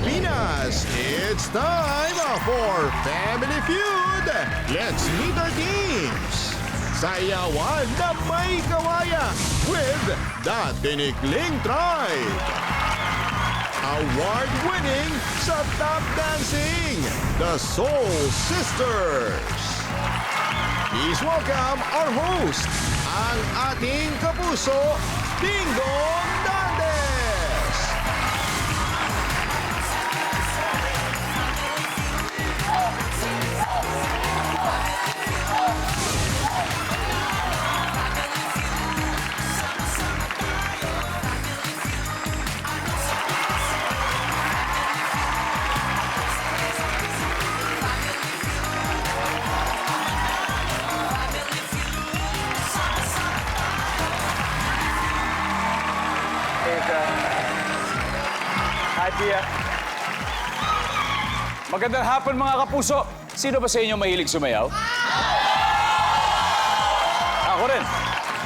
Pilipinas, it's time for Family Feud. Let's meet our teams. Sayawan na may kawaya with the Tinikling Tribe. Award-winning sa tap dancing, the Soul Sisters. Please welcome our host, ang ating kapuso, Dingdong Dantes. Hi, Pia. Magandang hapon, mga kapuso. Sino ba sa inyo mahilig sumayaw? Ako rin.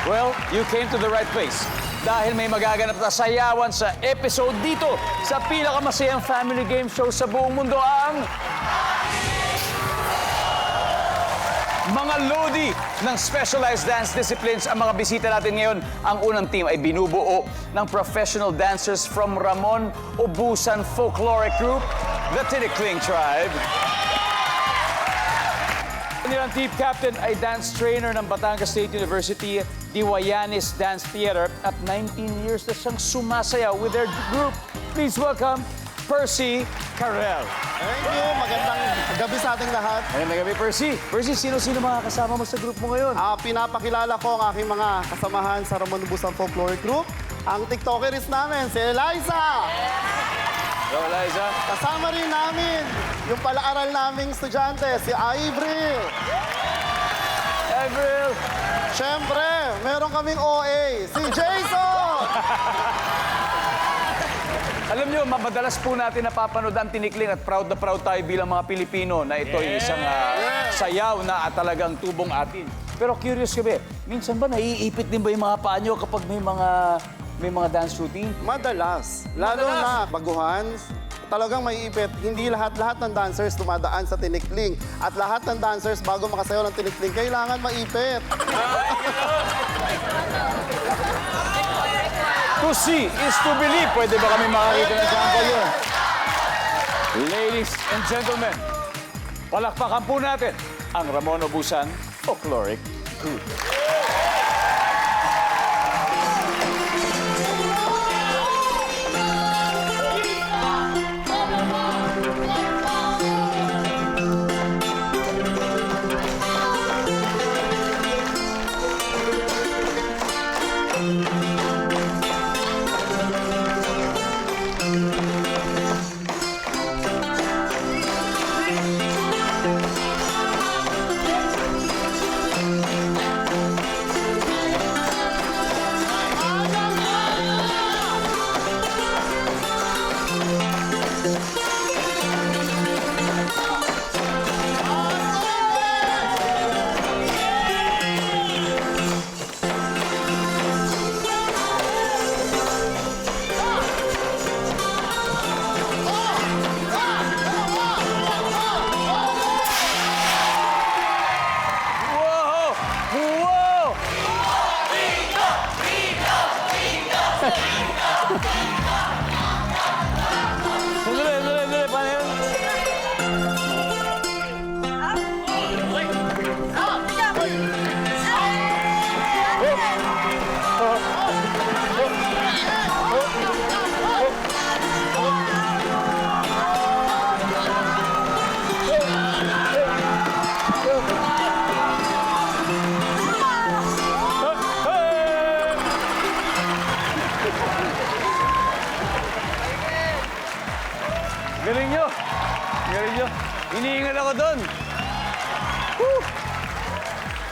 Well, you came to the right place. Dahil may magaganap na sayawan sa episode dito sa pinakamasayang family game show sa buong mundo, ang mga Lodi ng specialized dance disciplines ang mga bisita natin ngayon. Ang unang team ay binubuo ng professional dancers from Ramon Obusan Folkloric Group, the Tinikling Tribe. Kanilang team captain ay dance trainer ng Batangas State University, Diwayanis Dance Theater, at 19 years na siyang sumasayaw with their group. Please welcome Percy Carrel. Thank you. Magandang gabi sa ating lahat. Magandang gabi, Percy. Percy, sino-sino mga kasama mo sa group mo ngayon? Pinapakilala ko ang aking mga kasamahan sa Ramon Busan Folkloric Group. Ang TikTokeris namin, si Eliza. Hello, Eliza. Kasama rin namin yung palaaral naming estudyante, si Avril. Avril. Siyempre, meron kaming OA, si Jason. Alam nyo, madalas po natin napapanood ang Tinikling at proud na proud tayo bilang mga Pilipino na ito ay isang sayaw na talagang tubong atin. Pero curious ka ba, minsan ba naiipit din ba yung mga paa nyo kapag may mga dance routine? Madalas. Lalo na baguhan, talagang may ipit. Hindi lahat ng dancers dumadaan sa Tinikling. At lahat ng dancers, bago makasayaw ng Tinikling, kailangan maipit. To see is to believe. Pwede ba kami makakita ng sample yun? Ladies and gentlemen, palakpakan po natin ang Ramon Obusan Folkloric Group. Sandali, paano yun? Galing nyo. Galing nyo. Hinihingal ako doon.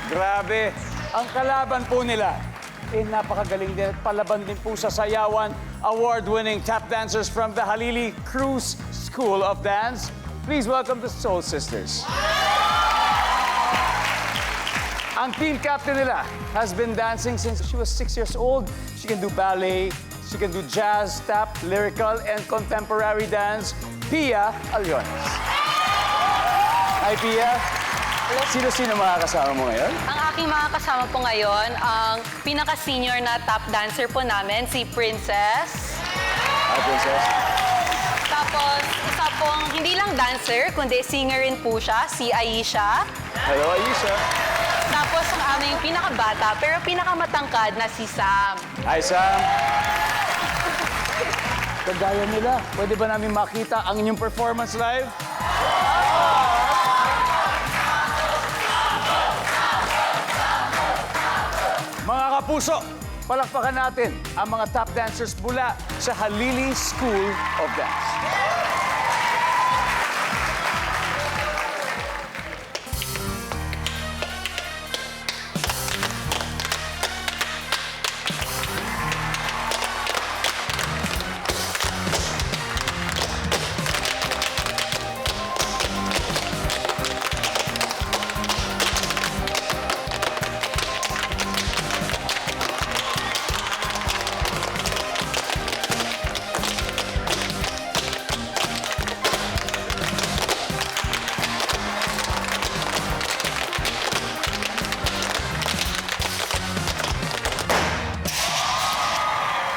Grabe. Ang kalaban po nila, napakagaling din at palaban din po sa sayawan. Award-winning tap dancers from the Halili Cruz School of Dance. Please welcome the Soul Sisters. Ang team captain nila has been dancing since she was 6 years old. She can do ballet, She can do jazz, tap, lyrical, and contemporary dance, Pia Aliones. Hi, Pia. Sino-sino mga kasama mo ngayon? Ang aking mga kasama po ngayon, ang pinaka-senior na top dancer po namin, si Princess. Hi, Princess. Tapos, isa pong hindi lang dancer, kundi singer rin po siya, si Aisha. Hello, Aisha. Tapos, ang aming pinakabata, pero pinakamatangkad na si Sam. Hi, Sam. Kagaya nila, pwede ba namin makita ang inyong performance live? Mga kapuso, palakpakan natin ang mga top dancers mula sa Halili School of Dance.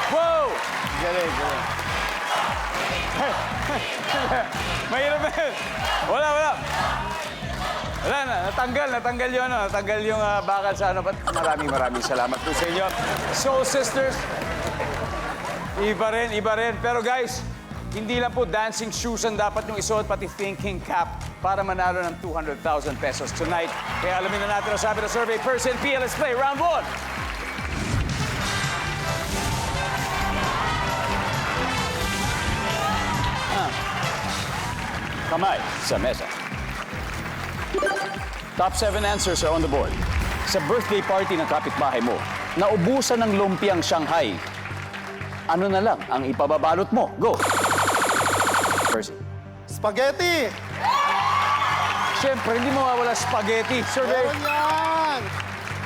Wow! Galing, galing. Mahirap na yun. Wala. Wala na, natanggal yun, natanggal yung bakal sa ano. But maraming salamat po sa inyo. Soul Sisters, iba rin. Pero guys, hindi lang po dancing shoes ang dapat yung isuot, pati thinking cap para manalo ng 200,000 pesos tonight. Kaya alamin na natin ang sabi ng survey person. Pia, let's play round 1. Kamay sa mesa. Top 7 answers are on the board. Sa birthday party ng kapitbahay mo, naubusan ng lumpiang Shanghai. Ano na lang ang ipababalot mo? Go! Percy. Spaghetti! Siyempre, hindi mawawala spaghetti. Survey. Meron yan!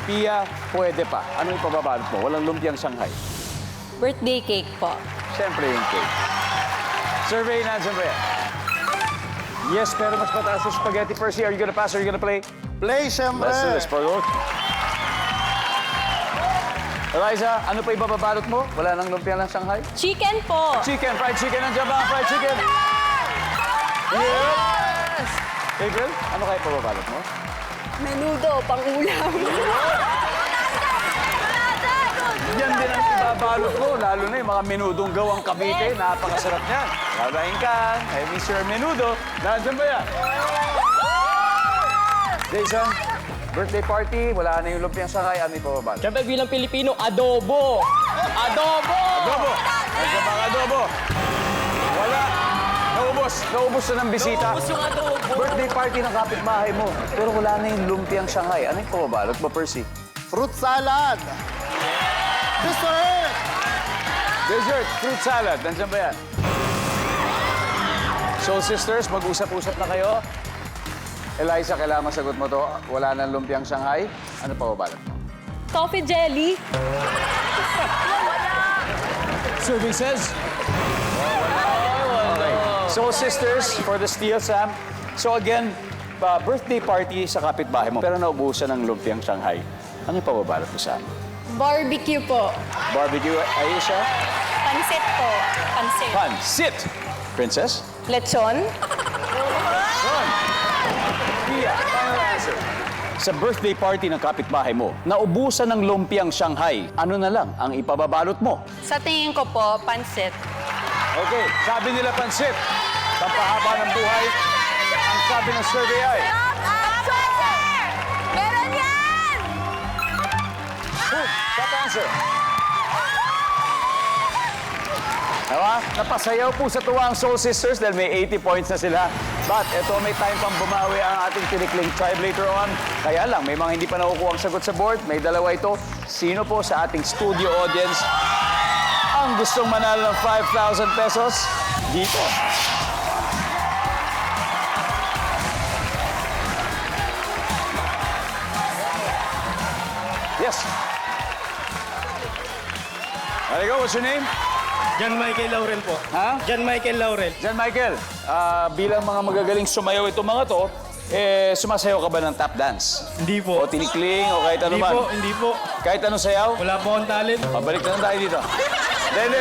Pia, pwede pa. Ano ipababalot mo? Walang lumpiang Shanghai. Birthday cake po. Siyempre yung cake. Survey, nandiyan ba yan? Yes, pero mas mataas yung spaghetti. Percy, are you gonna pass or are you gonna play? Play, syempre! Let's do this, Pagod. Eliza, ano pa ibababalot mo? Wala nang lumpia ng Shanghai? Chicken po. Chicken, fried chicken. Nandiyan ba ang fried chicken? Yes! April, ano kaya ibababalot mo? Menudo, pang-ulam. Yan din ang ibabalot ko, lalo na yung mga menudong gawang Cavite. Napakasarap niyan. Lalaing ka, ay Mr. Menudo. Nandiyan ba yan? Jason, birthday party, wala na yung lumpiang Shanghai. Ano ibababalot? Siyempre bilang Pilipino, adobo! Adobo! Adobo! Nandiyan ba ang adobo? Wala. Naubos na ng bisita. Naubos yung adobo. Birthday party ng kapitbahay mo. Pero wala na yung lumpiang Shanghai. Ano yung ibababalot mo, Percy? Fruit salad! Dessert! Dessert, fruit salad. Nandiyan ba yan? Soul Sisters, mag-usap-usap na kayo. Eliza, kailangan masagot mo to. Wala nang lumpiang Shanghai. Ano pa babalot mo? Coffee jelly. Survey says? Okay. Soul Sisters for the steal, Sam. So again, birthday party sa kapitbahay mo. Pero naubusan ng lumpiang Shanghai. Ano pa babalot mo, Sam? Barbecue po. Barbecue, Aisha? Pansit po. Pansit. Pansit! Princess? Lechon. Son! Pia, final answer. Sa birthday party ng kapitbahay mo, naubusan ng lumpiang Shanghai. Ano na lang ang ipababalot mo? Sa tingin ko po, pansit. Okay, sabi nila pansit. Pampahaba ng buhay. Ang sabi ng survey ay... Meron yan! Top answer. Diba? Napasayaw po sa tuwa ang Soul Sisters dahil may 80 points na sila. But ito, may time pang bumawi ang ating tinikling tribe later on. Kaya lang, may mga hindi pa nakukuha ang sagot sa board. May dalawa ito. Sino po sa ating studio audience ang gustong manalo ng 5,000 pesos? Dito. Yes. There you go. What's your name? John Michael Laurel po. Ha? John Michael Laurel. Jan Michael, bilang mga magagaling sumayaw itong mga to, sumasayaw ka ba ng tap dance? Hindi O po. tinikling o kahit ano Hindi man? po, hindi po. Kahit anong sayaw? Wala po akong talent. Pabalik na lang tayo dito. Hindi,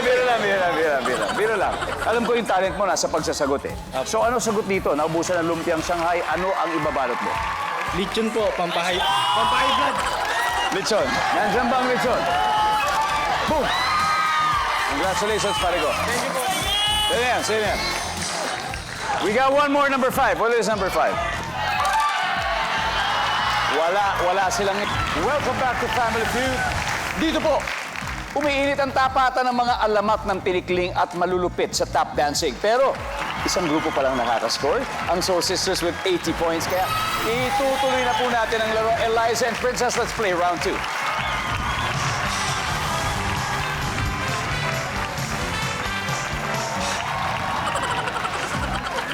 biro lang. Alam ko yung talent mo nasa pagsasagot eh. So ano sagot dito? Naubusan ng lumpiang Shanghai, ano ang ibabalot mo? Lechon po, pampahay blood. Lechon. Nandiyan ba ang lechon? Boom! Congratulations, pare ko. Thank you po. Sino yan? We got one more, number 5. What is number 5? Wala silang... Welcome back to Family Feud. Dito po, umiinit ang tapatan ng mga alamat ng tinikling at malulupit sa tap dancing. Pero isang grupo pa lang nakakascore, ang Soul Sisters with 80 points. Kaya itutuloy na po natin ang laro. Eliza and Princess, let's play round 2.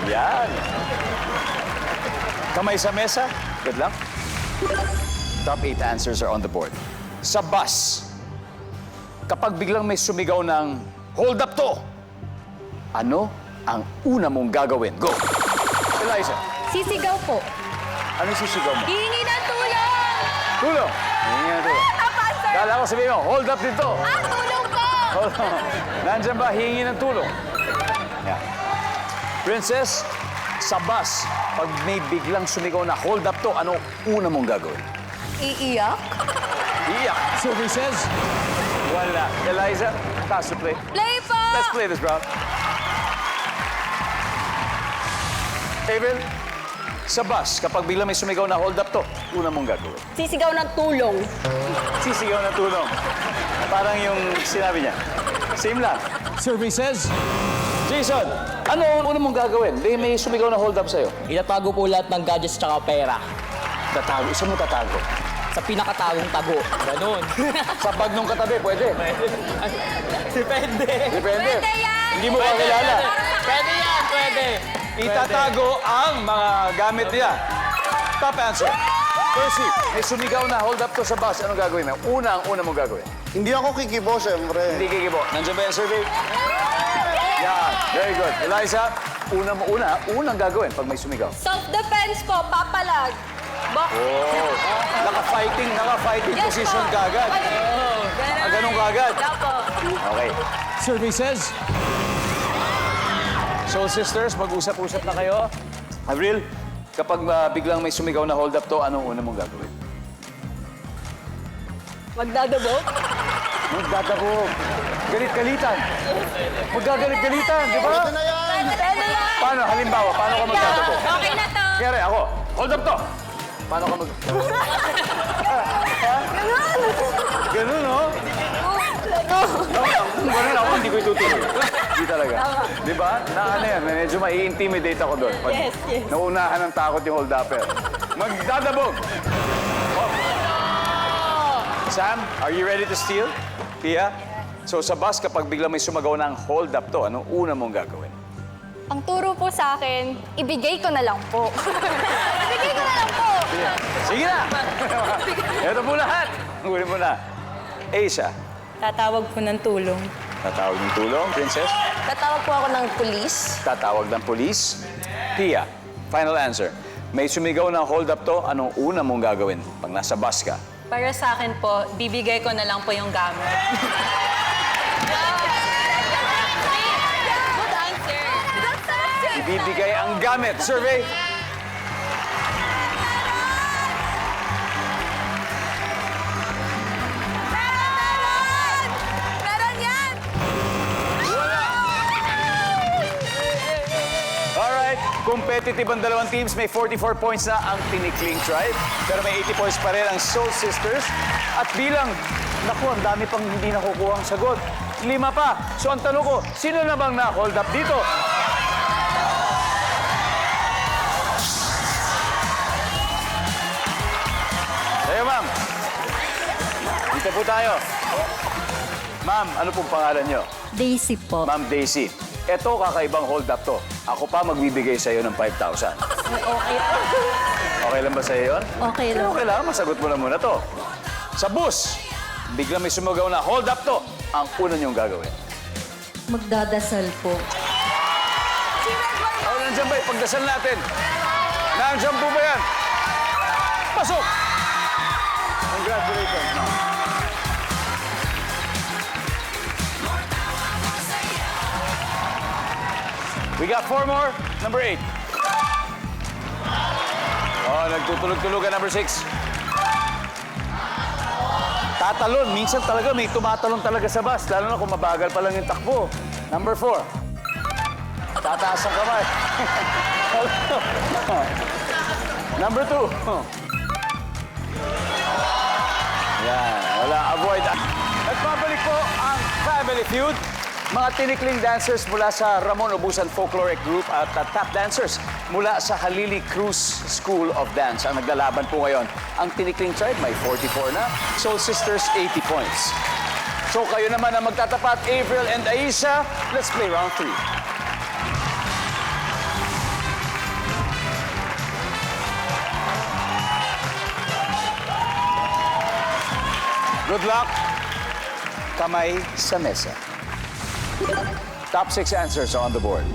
Yan. Kamay sa mesa. Good luck. Top 8 answers are on the board. Sa bus, kapag biglang may sumigaw ng, hold up to! Ano ang una mong gagawin? Go! Eliza, Sisigaw po. ano sisigaw mo? Hihingi ng tulong! Tulong! Hindi na tulong. Apa, sir? Kala ko sabihin mo, hold up dito! Tulong po! Hold on. Nandyan ba hingi ng tulong? Yeah. Princess, sa bus, pag may biglang sumigaw na hold up to, ano una mong gagawin? Iiyak? Iyak. Services? Wala. Eliza, pass to play. Play po! Let's play this round. Abel, sa bus, kapag biglang may sumigaw na hold up to, una mong gagawin? Sisigaw ng tulong. Sisigaw na tulong. Parang yung sinabi niya. Same lang. Services? Jason, ano una mong gagawin? May sumigaw na hold up sa'yo. Itatago po lahat ng gadgets tsaka pera. Tatago. Saan mo tatago? Sa pinakatagong tago. Ganon. Sa bag nung katabi, pwede. Depende. Depende. Pwede yan! Hindi mo kakilala. Pwede yan, pwede. Itatago ang mga gamit niya. Top answer. Percy, may sumigaw na hold up to sa bus. Anong gagawin mo? Ang una mong gagawin. Hindi ako kikibo, syempre. Hindi kikibo. Nandiyan ba yung survey? Yan. Very good. Eliza, unang gagawin pag may sumigaw. Self-defense po, papalag. Bok. Oh, naka-fighting Yes position po. kagad. Ganun kagad. Yeah po. Okay. Services. Soul Sisters, mag-usap-usap na kayo. Avril, kapag biglang may sumigaw na hold up to, anong una mong gagawin? Magdadabog? Magdadabog. Galit-galitan. Magagalit-galitan, di ba? Ito na yan! Pwede yan! Paano? Halimbawa, paano ka magdadabog? Okay na to. Kaya ako, hold up to. Paano ka mag... Ganun, no? Kung ganun ako, hindi ko itutuloy. Hindi talaga. Di ba? Na ano yan, medyo mai-intimidate ako doon. Pag Yes. naunahan ng takot yung hold-upper. Magdadabog! Oh. Sam, are you ready to steal? Pia? So sa bus, kapag biglang may sumagaw ng hold up to, anong una mong gagawin? Ang turo po sa akin, ibigay ko na lang po. Ibigay ko na lang po. Sige na! Ito po lahat. Huli mo na. Asia, Tatawag po ng tulong. tatawag ng tulong. Princess, Tatawag po ako ng pulis. tatawag ng polis. Pia, final answer. May sumigaw ng hold up to, anong una mong gagawin pag nasa bus ka? Para sa akin po, bibigay ko na lang po yung gamit. Good answer. Ibibigay ang gamit. Survey. Meron yan! Alright, competitive ang dalawang teams. May 44 points na ang Tinikling Tribe. Pero may 80 points pa rin ang Soul Sisters. At bilang, naku, ang dami pang hindi nakukuha ang sagot. 5 pa. So ang tanong ko, sino na bang na-hold up dito? Ayo, ma'am. Dito po tayo. Ma'am, ano pong pangalan nyo? Daisy po. Ma'am Daisy, eto kakaibang hold up to. Ako pa magbibigay sa iyo ng 5,000. Okay. Okay lang ba sa iyo yun? Okay lang. Okay lang, masagot mo na muna to. Sa bus, bigla may sumugaw na hold up to. Ang una niyong gagawin. Magdadasal po. O, nandiyan ba? Pagdasal natin. Nandiyan po ba yan? Pasok! Congratulations, ma'am. We got 4 more. Number 8. Oh, nagtutulog-tulugan. Number 6. Tatalon. Minsan talaga may tumatalon talaga sa bus. Lalo na kung mabagal pa lang yung takbo. Number 4. Tataas ang kamay. Number 2. Yan. Wala. Avoid. Nagpapalik po ang Family Feud. Mga tinikling dancers mula sa Ramon Ubusan Folkloric Group at tap dancers mula sa Halili Cruz School of Dance ang naglalaban po ngayon. Ang tinikling tribe may 44 na, Soul Sisters 80 points. So kayo naman ang magtatapat, April and Aisha. Let's play round 3. Good luck. Kamay sa mesa. Top 6 answers are on the board.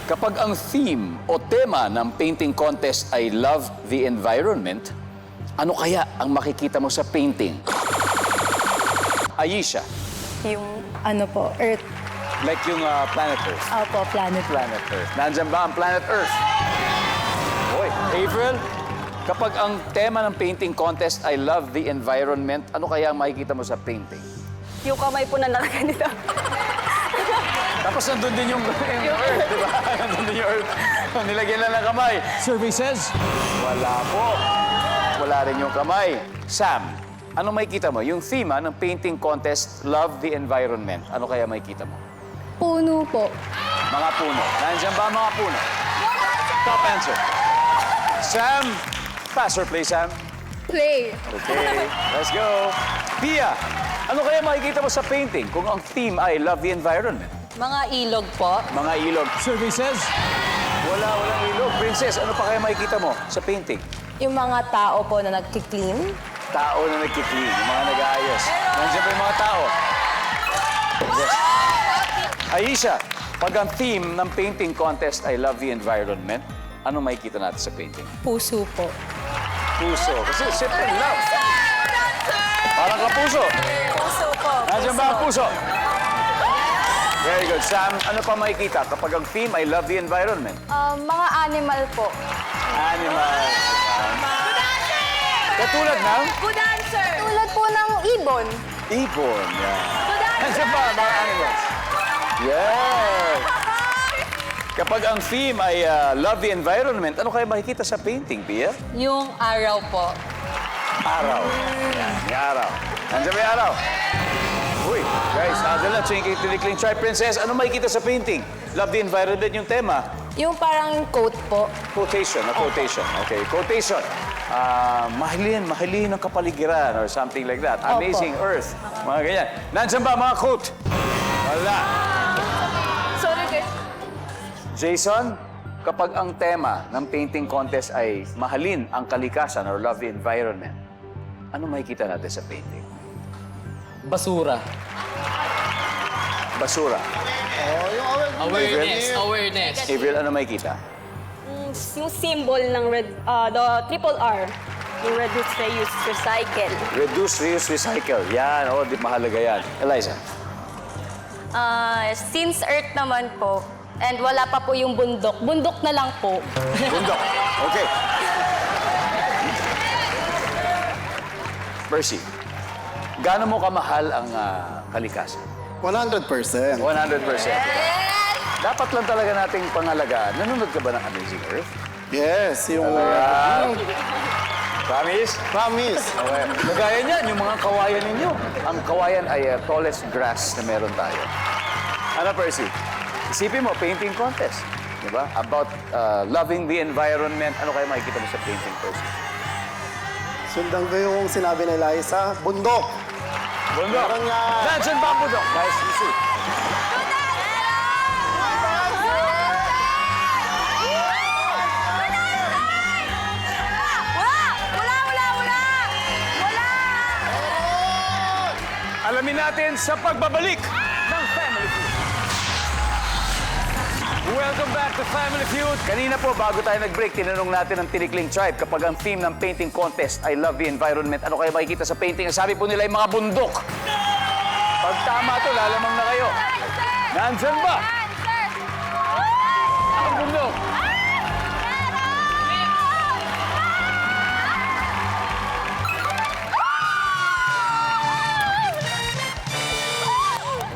Kapag ang theme o tema ng painting contest ay love the environment, ano kaya ang makikita mo sa painting? Aisha, Yung ano po, Earth. like yung Planet Earth. Opo, planet. Planet Earth. Nandyan ba ang Planet Earth? Hoy, April, kapag ang tema ng painting contest ay love the environment, ano kaya ang makikita mo sa painting? Yung kamay po na nakaganito. Tapos nandun din yung Earth, di ba? Nandun din yung Earth. Nilagyan lang ng kamay. Survey says? Wala po. Wala rin yung kamay. Sam, ano makikita mo? Yung theme ng painting contest, love the environment. Ano kaya makikita mo? Puno po. Mga puno. Nandiyan ba ang mga puno? Top answer. Sam, pass or play, Sam? Play. Okay, let's go. Pia, ano kaya makikita mo sa painting kung ang theme ay love the environment? Mga ilog po. Mga ilog. Survey says? Walang ilog. Princess, ano pa kaya makikita mo sa painting? Yung mga tao po na nagki-clean. Tao na nagki-clean, yung mga nag-aayos. Nandiyan pa yung mga tao. Yes. Aisha, pag ang theme ng painting contest ay love the environment, ano makikita natin sa painting? Puso po. Puso. Kasi simple love. Parang kapuso. Puso po. Nandiyan ba ang puso? Very good. Sam, ano pa makikita kapag ang theme ay love the environment? Mga animal po. Animals. Katulad ng Good answer! Tulad po ng ibon. ibon. Yan. Good answer! Nandiyan ba ang mga animals? Yes! Kapag ang theme ay love the environment, ano kaya makikita sa painting, Pia? Yung araw po. Araw. Yan, may araw. Nandiyan may araw. Uy, guys, nandiyan na. Tinikling Tribe Princess. Ano makikita sa painting? Love the environment yung tema. Yung parang coat po. Quotation, a quotation. Okay, quotation. Mahalin ang kapaligiran or something like that. Opo. Amazing Earth. Mga ganyan. Nandiyan ba mga quote? Wala. Sorry, guys. Jason, kapag ang tema ng painting contest ay mahalin ang kalikasan or love the environment, ano makikita natin sa painting? Basura. Basura. Awareness. April, ano makikita? Yung symbol ng the triple R. Yung reduce, reuse, recycle. Reduce, reuse, recycle. Yan, di mahalaga yan. Eliza. Since Earth naman po, and wala pa po yung bundok, bundok na lang po. Bundok. Okay. Percy, gaano mo kamahal ang kalikasan? 100%. 100%. Dapat lang talaga nating pangalagaan. Nanonood ka ba ng Amazing Earth? Yes, yung... Promise? Promise. Okay. Kagaya niyan, yung mga kawayan ninyo. Ang kawayan ay tallest grass na meron tayo. Ano, Percy? Isipin mo, painting contest. Di ba? About loving the environment. Ano kaya makikita mo sa painting, Percy? Sundan ko yung sinabi ni Liza, bundok. Bundok. Meron nga. Nandiyan ba ang bundok? Guys, easy. Alamin natin sa pagbabalik ng Family Feud. Welcome back to Family Feud. Kanina po, bago tayo nag-break, tinanong natin ang Tinikling Tribe kapag ang theme ng painting contest ay love the environment. Ano kayo makikita sa painting? Ang sabi po nila ay mga bundok. Pag tama to, lalamang na kayo. Nandyan ba? Ang bundok.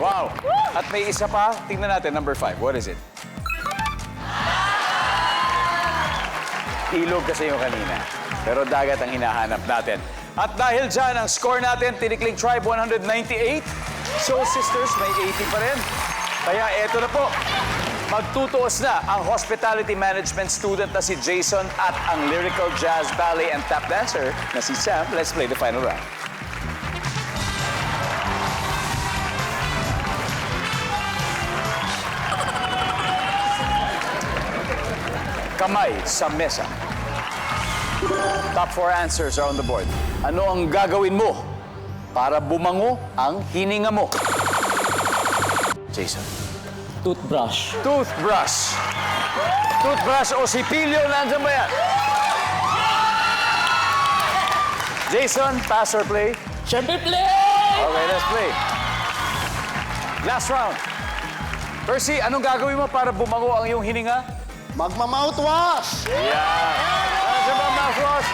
Wow. At may isa pa. Tingnan natin, number 5. What is it? Ilog kasi yung kanina. Pero dagat ang hinahanap natin. At dahil dyan, ang score natin, Tinikling Tribe 198. Soul Sisters may 80 pa rin. Kaya eto na po. Magtutuos na ang hospitality management student na si Jason at ang lyrical jazz, ballet, and tap dancer na si Sam. Let's play the final round. Kamay sa mesa. Top 4 answers are on the board. Ano ang gagawin mo para bumango ang hininga mo? Jason. Toothbrush. Toothbrush. Toothbrush o sipilyo, nandiyan ba yan? Jason, pass or play? Siyempre, play! Okay, let's play. Last round. Percy, anong gagawin mo para bumango ang iyong hininga? Magma-mouthwash! Nandiyan ba ang mouthwash?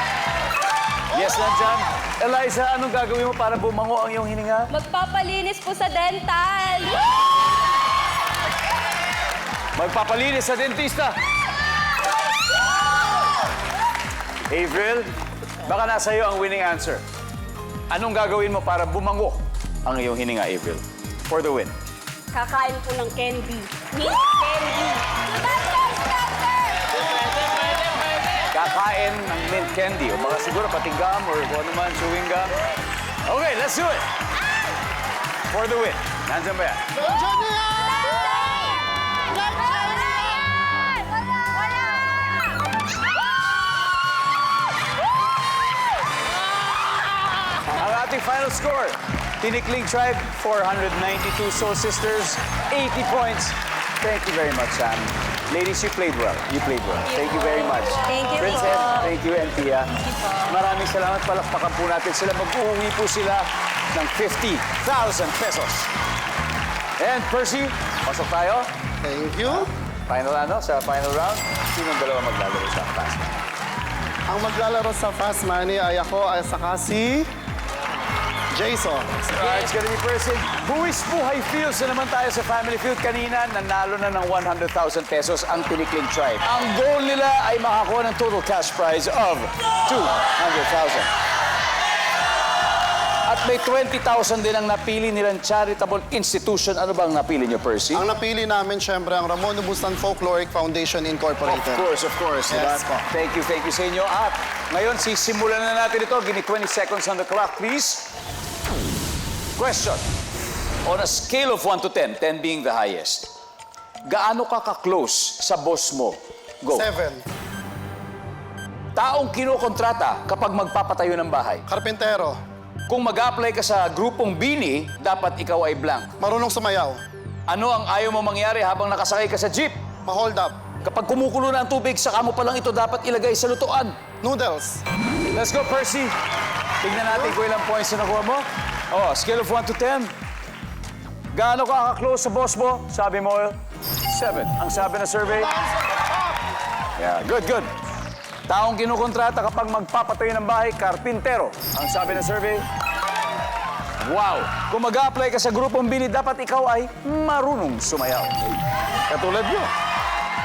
Yes, nandiyan. Eliza, anong gagawin mo para bumango ang iyong hininga? Magpapalinis po sa dental. Magpapalinis sa dentista. Avril, baka nasa iyo ang winning answer. Anong gagawin mo para bumango ang iyong hininga, Avril? For the win. Kakain po ng candy. Mint candy. Kakain ng mint candy. O baka siguro pati gum or kung ano man, chewing gum. Okay, let's do it. For the win. Nandiyan ba yan? Nandiyan na yan! Ang ating final score, Tinikling Tribe, 492. Soul Sisters, 80 points. Thank you very much, Sam. Ladies, you played well. You played well. Thank you very much. Thank you Princess, po. thank you, and Tia. Maraming salamat. Palakpakan po natin sila. Mag-uwi po sila ng 50,000 pesos. And Percy, pasok tayo. Thank you. Final sa final round. Sinong dalawa maglalaro sa Fast Money? Ang maglalaro sa Fast Money ay ako ay saka si Jason. It's gonna be Percy. Buwis Buhay Fields na naman tayo sa Family Feud. Kanina, nanalo na ng 100,000 pesos ang Tinikling Tribe. Ang goal nila ay makakuha ng total cash prize of 200,000. At may 20,000 din ang napili nilang charitable institution. Ano bang napili niyo, Percy? Ang napili namin, syempre, ang Ramon Ubustan Folkloric Foundation Incorporated. Of course. Yes, diba? po. Thank you sa inyo. At ngayon, sisimulan na natin ito. Give me 20 seconds on the clock, please. Question. On a scale of 1 to 10, 10 being the highest, gaano ka ka-close sa boss mo? Go. 7. Taong kinokontrata kapag magpapatayo ng bahay. Karpintero. Kung mag-apply ka sa grupong Bini, dapat ikaw ay blank. Marunong sumayaw. Ano ang ayaw mo mangyari habang nakasakay ka sa jeep? Ma-hold up. Kapag kumukulo na ang tubig, saka mo pa lang ito dapat ilagay sa lutuan. Noodles. Let's go, Percy. Tignan natin kung ilang points na nakuha mo. Oh, scale of 1 to 10. Gaano ka ka-close sa boss mo? Sabi mo, 7. Ang sabi na survey? Yeah, good. Taong kinukontrata kapag magpapatayo ng bahay, karpintero. Ang sabi ng survey? Wow! Kung mag-a-apply ka sa grupong Bini, dapat ikaw ay marunong sumayaw. Katulad nyo.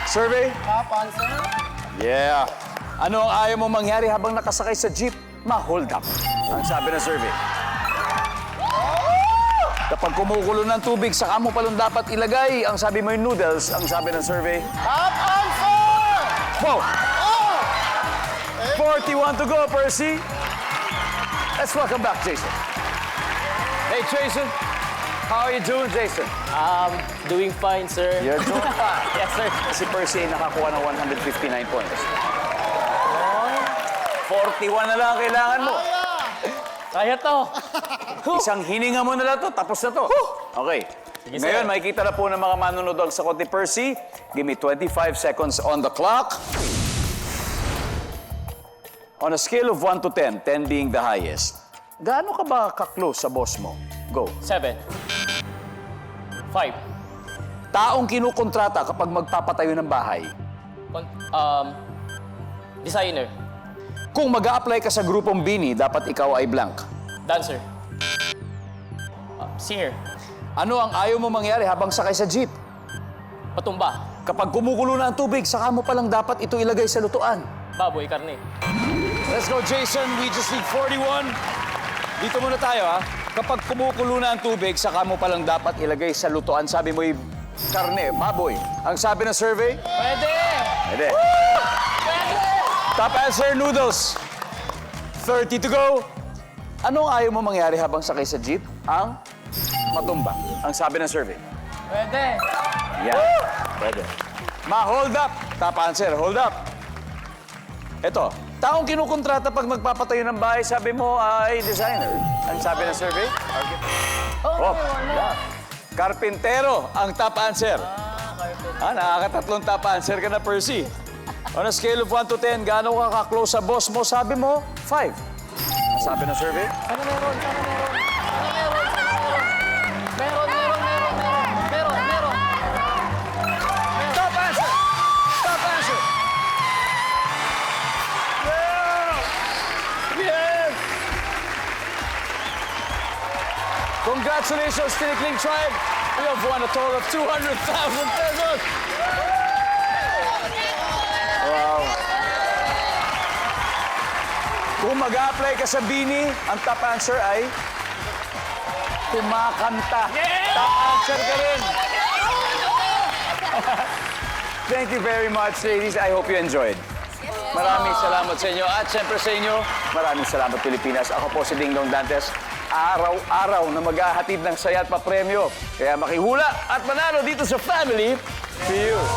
Survey? Top answer. Yeah. Ano ang ayaw mo mangyari habang nakasakay sa jeep? Ma-hold up. Ang sabi ng survey. Kapag kumukulo ng tubig, saka mo palong dapat ilagay. Ang sabi mo yung noodles. Ang sabi ng survey. Top answer! Wow! 41 to go, Percy. Let's welcome back, Jason. Hey, Jason. How are you doing, Jason? Doing fine, sir. You're doing fine. Yes, sir. Si Percy ay nakakuha ng 159 points. 41 na lang ang kailangan mo. Kaya to. Isang hininga mo na lang to, tapos na to. Okay. Sige, Ngayon, sir. makikita na po ng mga manunod ang sagot ni Percy. Give me 25 seconds on the clock. On a scale of 1 to 10, 10 being the highest, gaano ka ba ka-close sa boss mo? Go. 7. 5. Taong kinukontrata kapag magpapatayo ng bahay. Designer. Kung mag-a-apply ka sa grupong Bini, dapat ikaw ay blank. Dancer. Singer. Ano ang ayaw mo mangyari habang sakay sa jeep? Patumba. Kapag kumukulo na ang tubig, saka mo palang dapat ito ilagay sa lutuan. Baboy, karne. Let's go, Jason. We just need 41. Dito muna tayo, ha? Kapag kumukulo na ang tubig, saka mo palang dapat ilagay sa lutuan. Sabi mo karne, baboy. Ang sabi ng survey? Pwede! Pwede. Top answer, noodles. 30 to go. Anong ayaw mo mangyari habang sakay sa jeep? Ang matumba. Ang sabi ng survey. Pwede! Yan. Pwede. Hold up. Top answer, hold up. Ito, taong kinukontrata pag magpapatayo ng bahay, sabi mo ay designer. Ang sabi ng survey? Oh, yeah. Karpintero ang top answer. Nakakatatlong top answer ka na, Percy. On a scale of 1 to 10, gaano ka ka-close sa boss mo? Sabi mo, 5. Ang sabi ng survey? Top answer! Top answer! Yes! Congratulations, Tinikling Tribe! We have won a total of 200,000 pesos! Wow! Kung mag-a-apply ka sa Bini, ang top answer ay kumakanta. Top answer ka rin. Thank you very much, ladies. I hope you enjoyed. Maraming salamat sa inyo. At syempre sa inyo, maraming salamat, Pilipinas. Ako po si Ding Dong Dantes. Araw-araw na maghahatid ng saya at papremyo. Kaya makihula at manalo dito sa Family Feud.